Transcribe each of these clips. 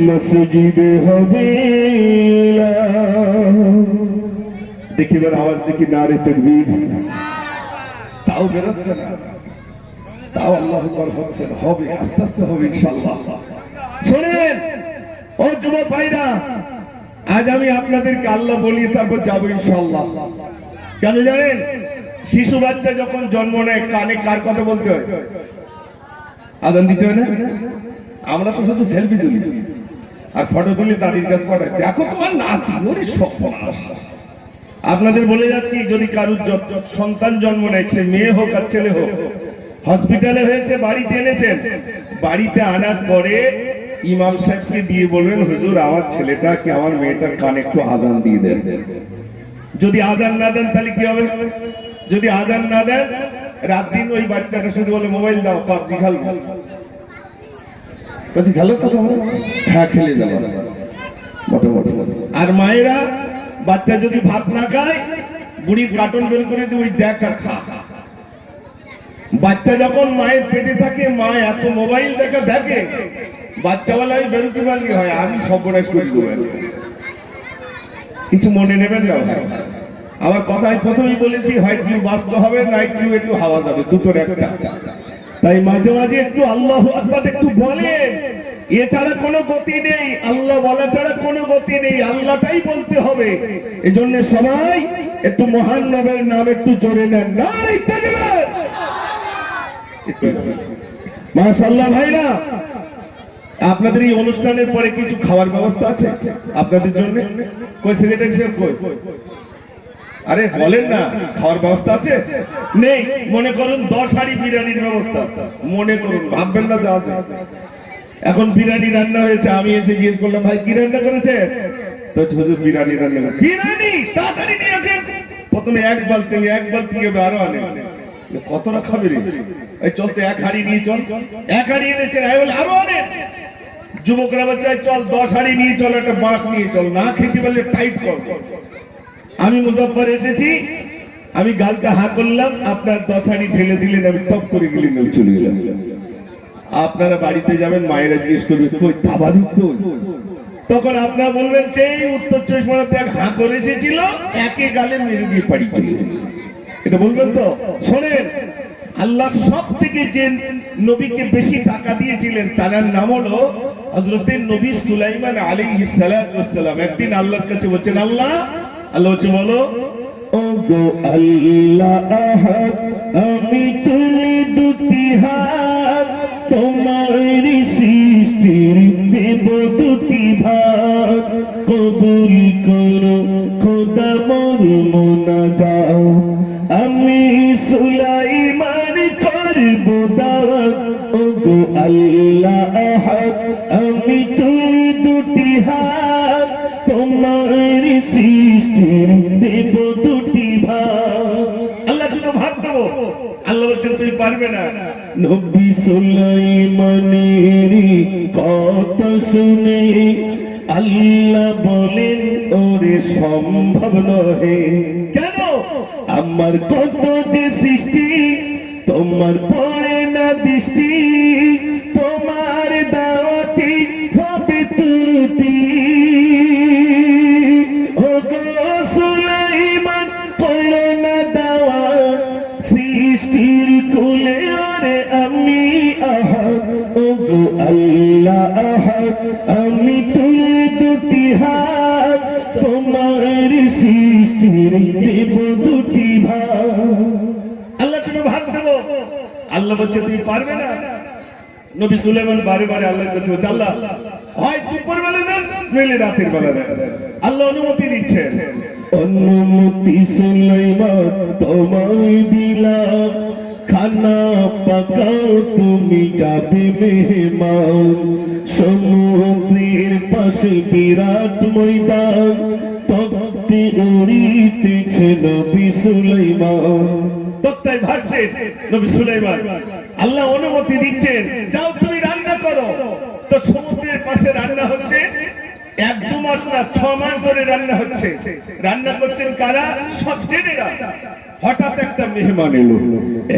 মসজিদ হবে না। দেখি এবার আওয়াজ দেখি, নারে তাকবীর। তাও বেরোচ্ছে না, তাও আল্লাহু আকবার হচ্ছে না। হবে, আস্তে আস্তে হবে ইনশাআল্লাহ। শোনেন ও যুবক ভাইরা, আজ আমি আপনাদেরকে আল্লাহ বলি, তারপর যাবো ইনশাআল্লাহ। কেন জানেন? শিশু বাচ্চা যখন জন্ম নেয় কানে কার কথা বলতে হয়? আজান দিতে হয় না? আমরা তো শুধু সেলফি তুলি আর ফটো তুলি, দাদির কাছে পাঠাই, দেখো তোমার নাতি, ওরে সর্বনাশ। আপনাদের বলে যাচ্ছি, যদি কারুর সন্তান জন্ম নেয়, সে মেয়ে হোক আর ছেলে হোক, হসপিটালে হয়েছে, বাড়িতে এনেছেন, বাড়িতে আনার পরে ইমাম সাহেবকে দিয়ে বলবেন, হুজুর আমার ছেলেটাকে আমার মেয়েটার কানে একটু আজান দিয়ে দেন। যদি আজান না দেন তাহলে কি হবে? যদি আজান না দেন, রাত দিন ওই বাচ্চাটা শুধু বলে মোবাইল দাও, পাবজি খেলবো। খেলো তো? হ্যাঁ, খেলে যাবো মোটামুটি। আর মায়েরা, বাচ্চা যদি ভাত না খায়, বুড়ির কার্টুন বের করে দিয়ে ওই দেখ আর খা। বাচ্চা যখন মায়ের পেটে থাকে, মা এত মোবাইল দেখে, বাচ্চাওয়ালাই বেরোতে পারলে হয় আমি সর্বনাশ করে দেবেন। কিছু মনে নেবেন না ভাই, আমার কথা আমি প্রথমেই বলেছি, হয় টিউব বাঁচতে হবে, নাইট টিউব একটু হাওয়া যাবে, দুটোর একটা। তাই মাঝে মাঝে একটু আল্লাহু আকবার একটু বলেন, এছাড়া কোনো গতি নেই, আল্লাহ বলা ছাড়া কোনো গতি নেই, আল্লাহটাই বলতে হবে। এজন্য সবাই একটু মহান নবের নাম একটু জোরে নেন, নারে তাকবীর। মাশাআল্লাহ ভাইরা, আপনাদের এই অনুষ্ঠানের পরে কিছু খাওয়ার ব্যবস্থা আছে আপনাদের জন্য? কই সেক্রেটারি সাহেব কই? আরে বলেন না, খাওয়ার ব্যবস্থা আছে? নেই? মনে করুন 10 হাঁড়ি বিরিয়ানির ব্যবস্থা আছে, মনে করুন, ভাববেন না যা আছে। এখন বিরিয়ানি রান্না হয়েছে, আমি এসে জিজ্ঞেস করলাম, ভাই কি রান্না করেছে? তো হুজুর বিরিয়ানি রান্না। বিরিয়ানি তাড়াতাড়ি নিয়ে আসেন। প্রথমে এক বালতি আরো আনে, কতটা খাবে রে? এই চলতে এক হাঁড়ি নিয়ে চল, এক হাঁড়ি এনেছেন, বলে আরো আনেন। যুবকরা বলছে চল 10 হাঁড়ি নিয়ে চল, একটা বাঁশ নিয়ে চল, না খেতে পারলে টাইট কর। আমি মুজাফফর এসেছি, আমি গালটা হা করলাম, আপনার 10 হাঁড়ি ঢেলে দিলেন, আমি টপ করে গেলেন, চলে গেলাম। আপনারা বাড়িতে যাবেন, মায়েরা জিজ্ঞেস করবে কই তাবারুক কই? তখন আপনারা বলবেন সেই উত্তর 24 পরগনাতে এক হা করে এসেছিল, একে গালে মেরে দিয়ে পাড়ি চলে গেছে। এটা বলবেন তো? শোনেন, আল্লাহ সব থেকে যে নবীকে বেশি টাকা দিয়েছিলেন তার নাম হলো হযরতে নবী সুলাইমান আলাইহিস সালাতু ওয়াস সালাম। একদিন আল্লাহর কাছে বলছেন, আল্লাহ বলছে, বলো, ও গো আল্লাহ আহাদ, আমি তুলি দুটি হাত, তোমার সৃষ্টির দেব দুটি ভাগ, কবুল করো খোদা মোর মুনাজাত, আমি সুলাইমান করব দাওয়াত। ও গো আল্লাহ আহাদ, আমি তুলি দুটি হাত, তোমার সৃষ্টির দেব দুটি ভাগ। আল্লাহ দুটো ভাগ দেবো। আল্লাহ বলছেন তুই পারবে না। নবী সুলাইমানের কথা শুনে আল্লাহ বলেন, ওরে সম্ভব নহে। কেন? আমার কত যে সৃষ্টি, তোমার পড়ে না দৃষ্টি, তোমার দাওয়াতি হবে ত্রুটি। ও গো সুলাইমান, করো না দাওয়াত সৃষ্টির কুলে, আরে আমি আহাদ। ও গো আল্লাহ আহাদ, আমি তুই দুটি হাত, তোমার সৃষ্টির দেব দুটি ভাগ। আল্লাহ তুমি ভাগ দেবো। আল্লাহ বলছে তুমি পারবে না। নবী সুলাইমান বারে বারে আল্লাহর কাছে বলছে, আল্লাহ হয় দুপুর বেলা দেন, নইলে রাতের বেলা দেন। আল্লাহ অনুমতি দিচ্ছেন। অনুমতি সুলাইমান তোমায় দিলাম, খানা পাকাও তুমি যাবে মেহমান, সমুদ্রের পাশে বিরাট ময়দান, তপ্তে উড়িতেছে নবী সুলাইমান। তক্তায় ভাসছে নবী সুলাইমান। আল্লাহ অনুমতি দিচ্ছেন, যাও তুমি রান্না করো। তো সমুদ্রের পাশে রান্না হচ্ছে, 1-2 মাস না 6 মাস ধরে রান্না হচ্ছে। রান্না করছেন কারা? সব জেনেরা। হঠাৎ একটা মেহমান এলো,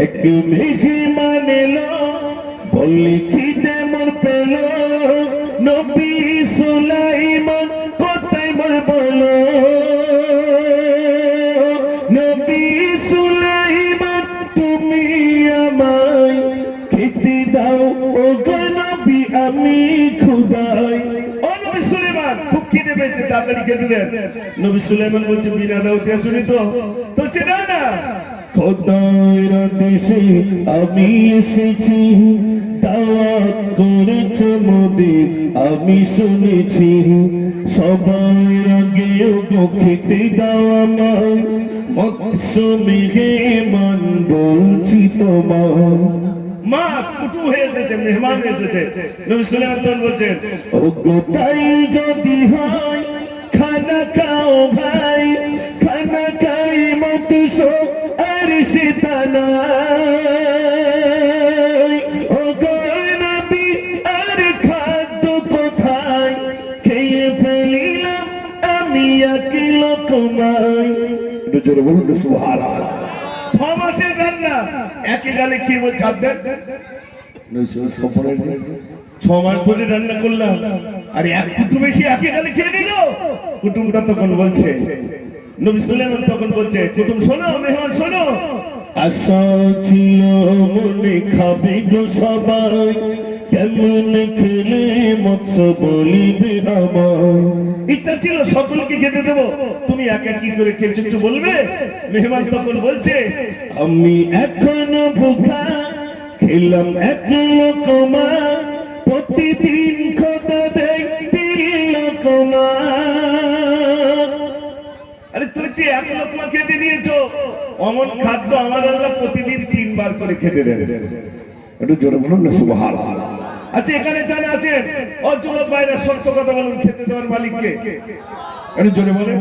এক মেহমান এলো, বললি খিদে মোর পেল, নবী সুলাইমান কোথায় বলো, নবী সুলাইমান তুমি আমায় খেতে দাও, ও গো নবী আমি ক্ষুধায়। ও নবী সুলাইমান খুব খিদে পেয়েছে, তাড়াতাড়ি খেতে দেন। নবী সুলাইমান বলছে বিনা দাওয়াতে শুনি তো চেনা না, খোদার দেশে আমি এসেছি, দাওয়াত করেছে মোদের আমি শুনেছি, সবার আগে খেতে দাও আমায়, মৎস্য মেহমান বলছি তোমার। মাছ উঠু হয়ে এসেছে, মেহমান এসেছে। নবী সুলাইমান বলছেন, ও গো তাই যদি হয় খানা খাও ভাই, খানা খাই মৎস্য আর শীতানা, ও গো নবী আর খাদ্য কোথায়, খেয়ে ফেলিলাম আমি এক লোকমায়। জোরে বলুন সুবহানাল্লাহ। 6 মাসের রান্না একই গালে কি বলছে আপনার, 6 মাস ধরে রান্না করলাম আর এক কুটুম এসে একই গালে খেয়ে নিল। কুটুমটা তখন বলছে, নবী সুলাইমান তখন বলছে, কুটুম শোনো, মেহমান শোনো, আশা ছিল মনে খাবে গো সবাই, কেমন খেলে মৎস্য বলিবে আমায়। ইচ্ছা ছিল সকলকে খেতে দেবো, তুমি একা কি করে খেয়েছো একটু বলবে। মেহমান তখন বলছে, আমি এখনো ভুখা, খেলাম এক লোকমা, প্রতিদিন খোদা দেয় 3 লোকমা। আরে তুমি কি 1 লোকমা খেতে দিয়েছো, অমন খাদ্য আমার আল্লাহ প্রতিদিন 3 বার করে খেতে দেন। একটু জোরে বলুন না সুবহানাল্লাহ। আচ্ছা এখানে জানা আছে, ও যুবক ভাইরা সত্য কথা বলুন, খেতে দেওয়ার মালিককে একটু জোরে বলেন।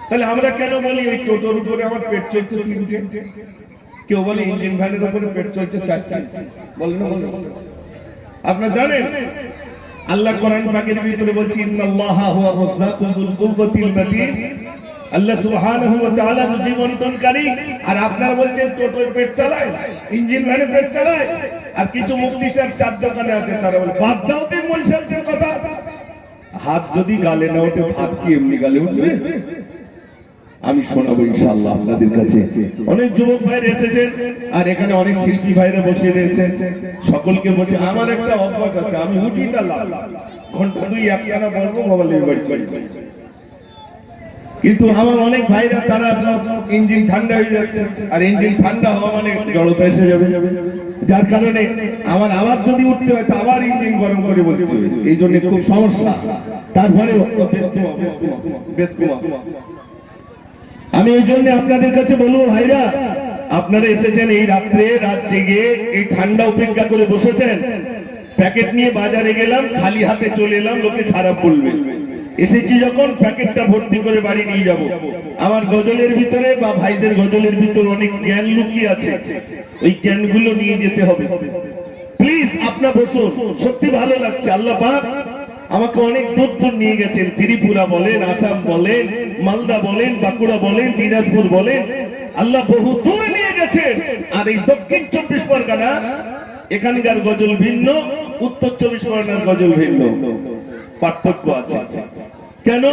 তাহলে আমরা কেন বলি ওই টোটোর উপরে আমার পেট চলছে 3টে, কেউ বলে ইঞ্জিন ভ্যানের উপরে পেট চলছে 4টে, বলেন না বলেন। আপনারা জানেন আল্লাহ কোরআন পাকের ভিতরে বলছে, ইন্নাল্লাহা হুয়া রাজ্জাকু যুল কুওয়াতিল মাতিন, আল্লাহ সুবহানাহু ওয়া তাআলা রুজি বন্টনকারী। আর আপনারা বলছেন টোটোয় পেট চালায়, ইঞ্জিন ভ্যানে পেট চালায়। আর কিছু মুফতি সাহেব 4 দোকানে আছে, তারা বলে বাদ দাও তো মূল সাহেবের কথা, হাত যদি গালে না ওঠে ভাত কি এমনি গালে উঠবে? আমি শোনাবো ইনশাআল্লাহ আপনাদের কাছে। অনেক যুবক ভাইরা এসেছেন আর এখানে অনেক শিল্পী ভাইরা বসে রয়েছে, সকলকে বসে আমার একটা অভ্যাস আছে, আমি উঠি তা ঘন্টা 2 একটানা বলবো, মোবাইলের বাড়ি চলে যাই। কিন্তু আমার অনেক ভাইরা তারা সব ইঞ্জিন ঠান্ডা হয়ে যাচ্ছে, আর ইঞ্জিন ঠান্ডা হওয়া মানে জড়তা এসে যাবে, যার কারণে আমার আবার যদি উঠতে হয় তা আবার ইঞ্জিন গরম করে বলতে হবে, এই জন্য খুব সমস্যা। তারপরে আমি এই জন্য আপনাদের কাছে বলবো ভাইরা, আপনারা এসেছেন এই রাত্রে, রাত জেগে এই ঠান্ডা উপেক্ষা করে বসেছেন, প্যাকেট নিয়ে বাজারে গেলাম, খালি হাতে চলে এলাম, লোকে খারাপ বলবে। এসেছি যখন প্যাকেটটা ভর্তি করে বাড়ি নিয়ে যাব। আমার গজলের ভিতরে বা ভাইদের গজলের ভিতরে অনেক জ্ঞান লুকিয়ে আছে, ওই জ্ঞানগুলো নিয়ে যেতে হবে। প্লিজ আপনারা বসুন, সত্যি ভালো লাগছে। আল্লাহ পাক আমাকে অনেক দূর দূর নিয়ে গেছেন, ত্রিপুরা বলেন, আসাম বলেন, মালদা বলেন, বাঁকুড়া বলেন, দিনাজপুর বলেন, আল্লাহ বহু দূর নিয়ে গেছেন। আর এই দক্ষিণ 24 পরগনা, এখানকার গজল ভিন্ন, উত্তর 24 পরগনার গজল ভিন্ন, পার্থক্য আছে। কেন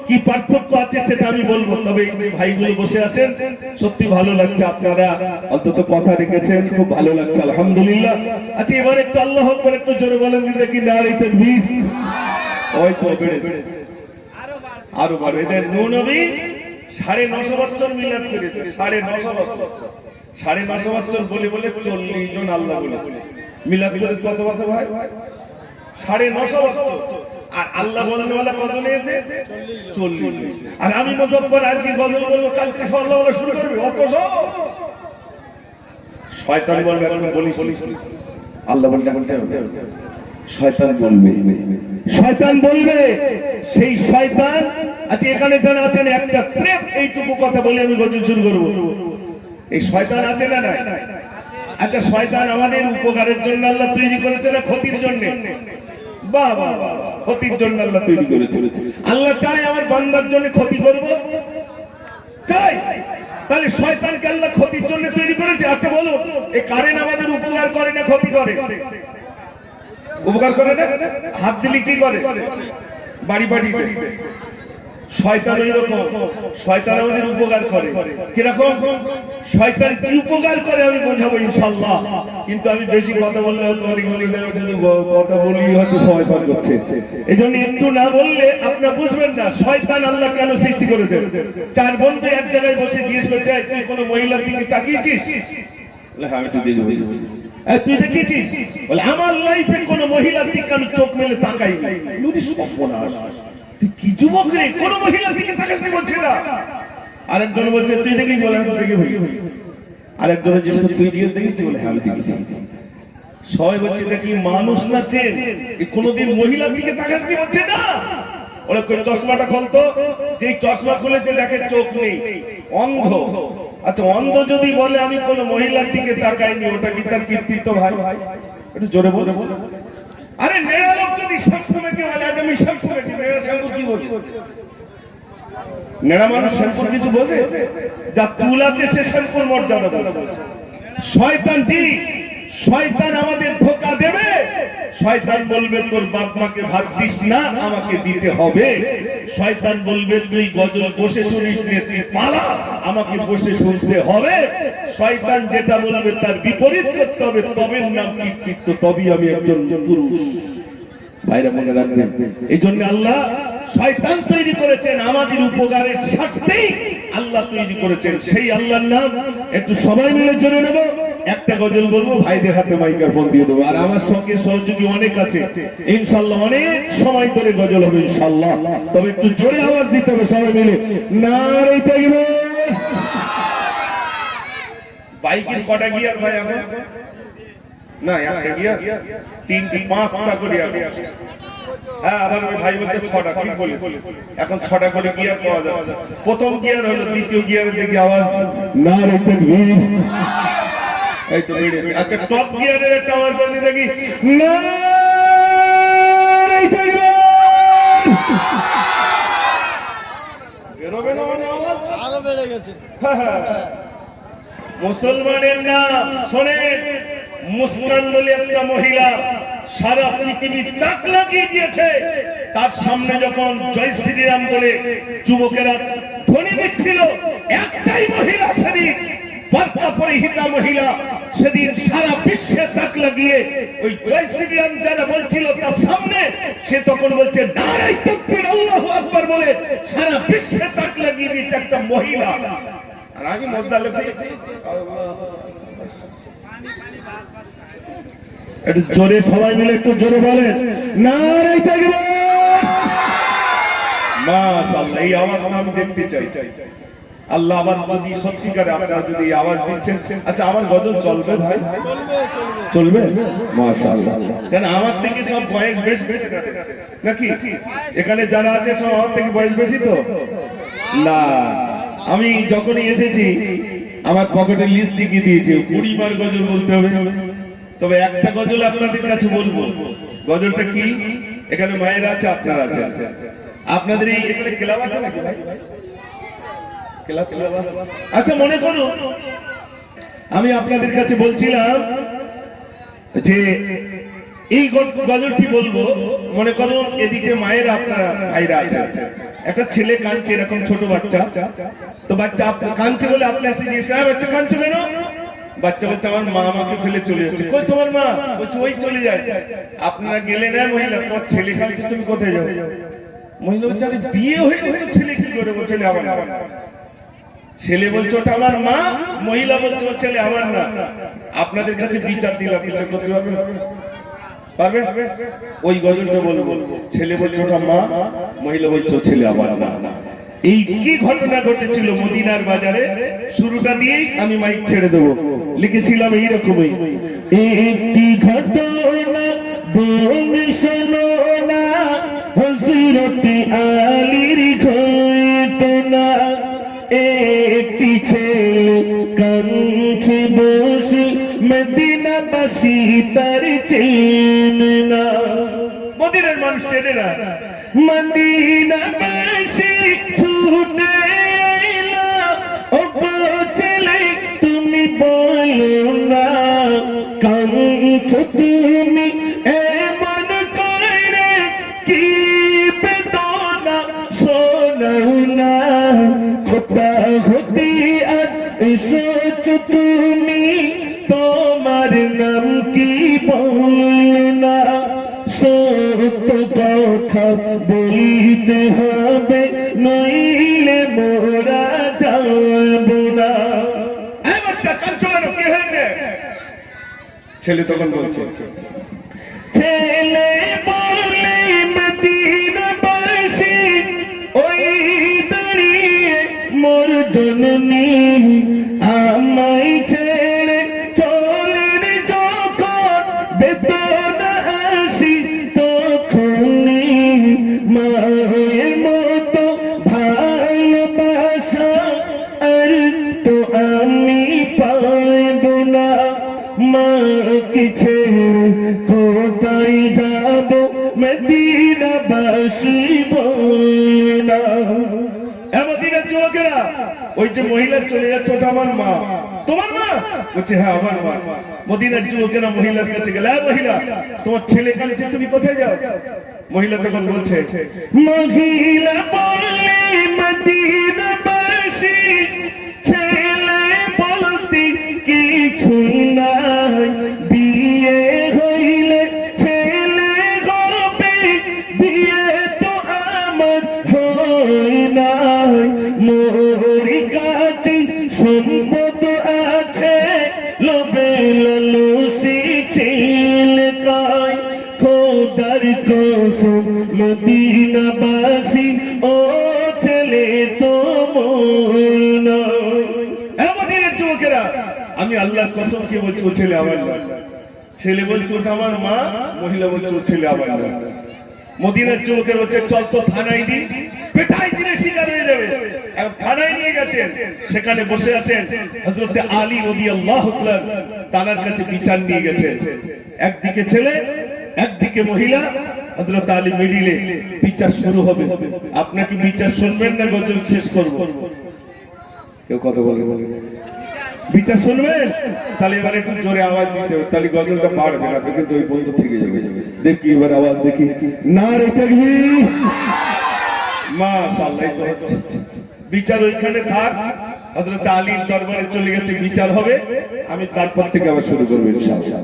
কি পার্থক্য আছে সেটা আমি বলবো, তবে এই যে ভাইগুলো বসে আছেন সত্যি ভালো লাগছে, আপনারা অন্তত কথা রেখেছেন, খুব ভালো লাগছে আলহামদুলিল্লাহ। আচ্ছা এবার একটু আল্লাহু আকবার একটু জোরে বলেন দেখি, নারে তাকবীর। ওই তো বেড়েছে, আরো বাড়বে। এদের নূহ নবী 950 বছর মিলাদ করেছে, 950 বছর, 950 বছর বলে বলে 40 জন আল্লাহ বলেছে মিলাদ করেছে। কত বছর ভাই? 950 বছর। আর আল্লাহ বলনেওয়ালা কত নিয়েছে? 40। আর আমি মুজফফর আজকে গজল বলবো, কালকে আল্লাহ বলা শুরু করবে, অত সব শয়তান বলবে, একটু বলিস আল্লাহ বলতে হবে, শয়তান বলবে, শয়তান বলবে, সেই শয়তান। আচ্ছা এখানে জানা আছেন একটা স্রেফ এইটুকু কথা বলে আমি গজল শুরু করবো, এই শয়তান আছে না নাই? আচ্ছা শয়তান আমাদের উপকারের জন্য আল্লাহ তৈরি করেছে না ক্ষতির জন্য? বাবা ক্ষতির জন্য আল্লাহ তৈরি করেছে। আল্লাহ চায় আমার বান্দার জন্য ক্ষতি করব, চাই, তাহলে শয়তানকে আল্লাহ ক্ষতির জন্য তৈরি করেছে। আচ্ছা বলো, এই কারেন্ট আমাদের উপকার করে না ক্ষতি করে? উপকার করে না? হাত দিলে কি করে? বাড়ি পাঠিয়ে দেয়। শয়তান এইরকম, শয়তান আমাদের উপকার করে। কিরকম? শয়তান কি উপকার করে আমি বোঝাবো ইনশাআল্লাহ, কিন্তু আমি বেশি কথা বললে হয়তো কথা বলি হয়তো সময় পার করছে, এই জন্য একটু না বললে আপনারা বুঝবেন না শয়তান আল্লাহ কেন সৃষ্টি করেছে। চার বন্ধু এক জায়গায় বসে জিজ্ঞেস করছে, তুই কোনো মহিলার দিকে তাকিয়েছিস? হ্যাঁ আমি তো দেখেছি। তুই দেখেছিস? বলে আমার লাইফে কোনো মহিলার দিকে আমি চোখ মেলে তাকাই নাই। তুই কি যুবক রে, কোন মহিলার দিকে তাকাতে বলছে না। আরেকজন বলছে তুই দেখিস? বলে আমি তো দেখে ফেলেছি। আরেকজন জিজ্ঞেস তুই দেখেছি? বলে হ্যাঁ আমি দেখেছি। সবাই বলছে দেখি মানুষ না চেন, কোনদিন মহিলার দিকে তাকাতে বলছে না। ওরা কই চশমাটা খুলতো, যেই চশমা খুলেছে দেখে চোখ নেই, অন্ধ। আচ্ছা অন্ধ যদি বলে আমি কোন মহিলার দিকে তাকাইনি, ওটা কি তার কৃতিত্ব ভাই? একটু জোরে বলে। আরে নেড়া লোক যদি শ্যাম্পু মেখে বলে আজ আমি শ্যাম্পু মেখে, নেড়া শ্যাম্পু কি বোঝে? নেড়া মানুষ শ্যাম্পুর কিছু বোঝে? যা চুল আছে সে শ্যাম্পুর মর্যাদা বোঝে। শয়তান জি, শয়তান আমাদের ধোঁকা দেবে। শয়তান বলবে তোর বাপ মাকে ভাত দিস না, আমাকে দিতে হবে। শয়তান বলবে তুই গজল বসে শুনিস নে, তুই পালা, আমাকে বসে শুনতে হবে। শয়তান যেটা বলবে তার বিপরীত করতে হবে, তবে নাম কৃতিত্ব, তবেই আমি একজন পুরুষ। ভাইরা মনে রাখবেন, এই জন্য আল্লাহ শয়তান তৈরি করেছেন আমাদের উপকারের স্বার্থেই আল্লাহ তৈরি করেছেন। সেই আল্লাহর নাম একটু সবাই মিলে জেনে নেব। একটা গজল বলবো, ভাইদের হাতে মাইক্রোফোন দিয়ে দেবো। আর আমার সঙ্গে সহযোগী অনেক আছে ইনশাআল্লাহ, অনেক সময় ধরে গজল হবে ইনশাআল্লাহ। তবে একটু জোরে আওয়াজ দিতে হবে সবাই মিলে, নারে তাকবীর। বাইকের কটা গিয়ার ভাই এখন? না একটা গিয়ার, তিনটি পাঁচটা করে হ্যাঁ, আবার ওই ভাই বলছে ছটা, ঠিক বলেছে। এখন ছটা করে গিয়ার পাওয়া যাচ্ছে। প্রথম গিয়ার হলো, দ্বিতীয় গিয়ারের দিকে আওয়াজ নারে তাকবীর। এই তো বেড়েছে। আচ্ছা টপ গিয়ারের একটা আওয়াজ বলি দেখি, নারে তাকবীর। বেরোবে না মানে আওয়াজ আরো বেড়ে গেছে। মুসলমানের নাম শোনেন, মুসকান বলে একটা মহিলা সারা পৃথিবী তাক লাগিয়ে দিয়েছে। তার সামনে যখন জয় শ্রীরাম বলে যুবকেরা ধ্বনি দিচ্ছিল, একটাই মহিলা সেদিন, বার্তা পরিহিতা মহিলা, সেদিন সারা বিশ্বে তাক লাগিয়ে ওই জয় শ্রীরাম যারা বলছিল তার সামনে, সে তখন বলছে নারে তাকবীর আল্লাহু আকবার বলে সারা বিশ্বে তাক লাগিয়ে দিয়েছে একটা মহিলা। আর আমি মদ্দা লেখা একটু জোরে সবাই মিলে একটু জোরে বলেন নারে তাকবীর। মাশাআল্লাহ, এই আওয়াজটা আমি দেখতে চাই। আল্লাহ আবার যদি সত্যিকারে আপনারা যদি এই আওয়াজ দিচ্ছেন, আচ্ছা আমার গজল চলবে ভাই? চলবে মাশাআল্লাহ। কারণ আমার থেকে সব বয়স বেশি নাকি? এখানে যারা আছে সব আমার থেকে বয়স বেশি তো না? আমি যখনই এসেছি আমার পকেটে লিস্ট লিখে দিয়েছে 20 বার গজল বলতে হবে। তবে একটা গজল আপনাদের কাছে বলবো। গজলটা কি? এখানে মায়েরা আছে, আপনারা আছে, আপনাদের এই এখানে ক্লাব আছে নাকি ভাই? ক্লাব আছে। আচ্ছা মনে করুন আমি আপনাদের কাছে বলছিলাম যে এই গজলটি বলবো, মনে করুন এদিকে মায়েরা আপনারা ভাইরা আছে, একটা ছেলে কাঁদছে, এরকম ছোট বাচ্চা। তো বাচ্চা কাঁদছে বলে আপনি এসে জিজ্ঞেস করেন বাচ্চা কাঁদছে কেন? বাচ্চা বলছে আমার মা আমাকে ফেলে চলে যাচ্ছে। কই তোমার মা? বলছে ওই চলে যায়। আপনারা গেলে না মহিলা, তোমার ছেলে কাঁদছে, তুমি কোথায় যাও? মহিলা বলছে আরে বিয়ে হয়ে তো ছেলে কি করে? বলছে আমার না। ছেলে বলছে ওটা আমার মা, মহিলা বলছে ও ছেলে আমার না। আপনাদের কাছে বিচার দিলাম, বিচার করতে পারবেন? পারবেন? ওই গজলটা বলবো, ছেলে বলছে ওটা মা, মহিলা বলছে ও ছেলে আমার না। এই কি ঘটনা ঘটেছিল মদিনার বাজারে, শুরুটা দিয়েই আমি মাইক ছেড়ে দেবো। লিখেছিলাম এইরকমই, একটি ঘটনা বলে শোনো না, হযরত আলীর ঘটনা। একটি ছেলে কাঁদছে বসে, মদিনাবাসী তার চেনে না। মদিনার মানুষ চেনে না। মদিনাবাসী ছুটে এলো, ও গো ছেলে তুমি বলো না, কাঁদছো তুমি এমন তো কথা বলিতে হবে, নইলে মোরা যাব না। এই বাচ্চা কাঁদছো কেন, কি হয়েছে? ছেলে তখন বলছে, ছেলে বলে মদিনাবাসী ওই দাঁড়িয়ে মোর জননী আমায় ছেড়ে চলেন যখন, বেদনা আসি তখনই মায়ের মতো ভালোবাসা আর তো আমি পাইব না। মাকে ছেড়ে কোথায় যাব, মদিনাবাসী বলে। মদিনার যুবকেরা, ওই যে মহিলা চলে যাচ্ছে ওটা আমার মা, তোমার মা? বলছে হ্যাঁ আমার মা। মদিনার যুবকেরা মহিলার কাছে গেল, মহিলা তোমার ছেলে কাছে তুমি কোথায় যাও? মহিলা তখন বলছে, মহিলা বলে মদিনাবাসী ছেলে বলতে কিছুই নাই, বিয়ে হইলে ছেলে হবে, বিয়ে তো আমার হয় নাই। মোর কাছে সম্পদ আছে, লোভে লালসি ছেলে কায়, খোদার কসম মদিনাবাসী ও ছেলে তো মোর নয়। মদিনার যুবকেরা, আমি আল্লাহর কসম কি বলছি, ও ছেলে আমার না। ছেলে বলছে ওটা আমার মা, মহিলা বলছে ও ছেলে আমার না। মদিনার যুবকের বলছে চল তো থানায় দি, পেটাই দিলে শিকার হয়ে যাবে। থানায় নিয়ে গেছেন, সেখানে বসে আছেন হযরতে আলী রাদিয়াল্লাহু তাআলা, তার কাছে বিচার নিয়ে গেছেন। একদিকে ছেলে, একদিকে মহিলা, হযরত আলী মিডিলে। বিচার শুরু হবে। আপনাকে বিচার শুনবেন না গজল শেষ করব? কেউ কথা বলে বলে বিচার শুনবেন? তাহলে এবার একটু জোরে আওয়াজ দিতে হবে, তাহলে গজলটা পারবে না তো, কিন্তু ওই বন্ধ থেকে যাবে। দেখি এবার আওয়াজ, দেখি নারে তাকবীর, মাশাআল্লাহ। তো হচ্ছে বিচার ওইখানে থাক, হযরত আলীর দরবারে চলে গেছে, বিচার হবে। আমি তারপর থেকে আবার শুরু করব ইনশাআল্লাহ।